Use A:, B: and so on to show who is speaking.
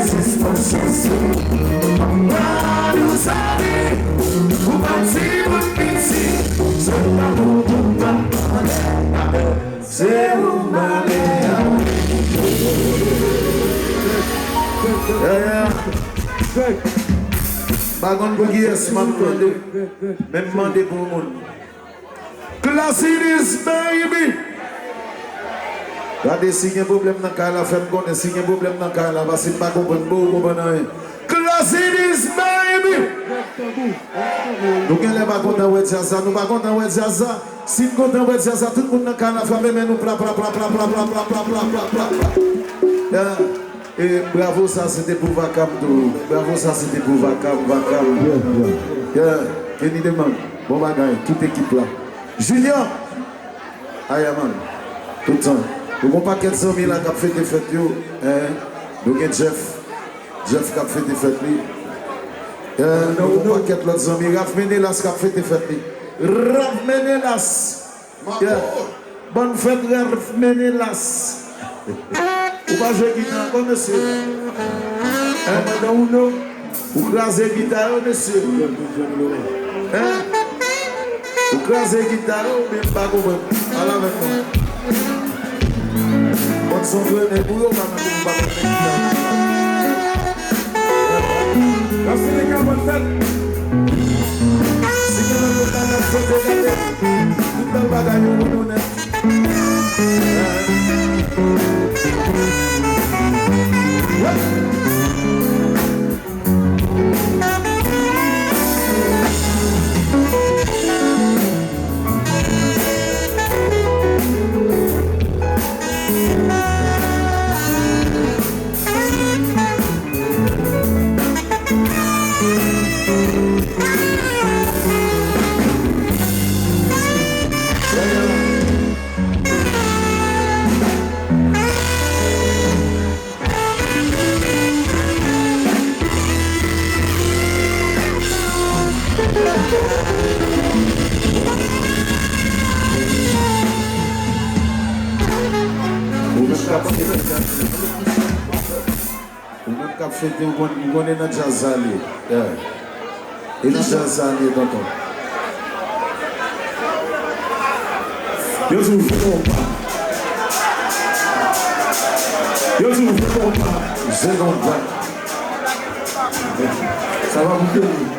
A: This is for Bagon pour qui est-ce m'attendez? Même demandé pour le monde. Classic baby. Regardez si il y a un problème dans le cas, la femme connaît si il y a un problème dans le cas, là, parce que pas comprendre beaucoup. Classic baby. Nous ne sommes pas contents de dire ça, nous ne sommes pas contents de dire ça. Si nous sommes contents de dire ça, tout le monde dans le cas, la femme, mais nous pla. Et bravo, ça c'était pour Vakam. Bravo, ça c'était pour Vakam. Kenny demande. Bon bagaille, toute équipe là. Junior. Ayaman. Tout le temps. Nous n'avons pas 400 000 qui ont fait des fêtes. Nous avons Jeff. Jeff qui a fait des fêtes. Nous n'avons pas 400 000. Raph Menelas qui a fait des fêtes. Raph Menelas. Bonne fête, Raph Menelas. Ou pas jouer guitare, monsieur. Ou craser guitare, monsieur. Ou craser guitare, ou bien pas comprendre. Allez avec moi. On s'en veut, mais pour eux, on va pas comprendre. Merci les gars, bonne fête. Si vous avez une fête, tout le bagage, on nous est. Fêter on est dans Jazali. Et dans Jazali, tonton. Yo, tu me fais pas. Yo, tu me fais pas. Ça va vous donner.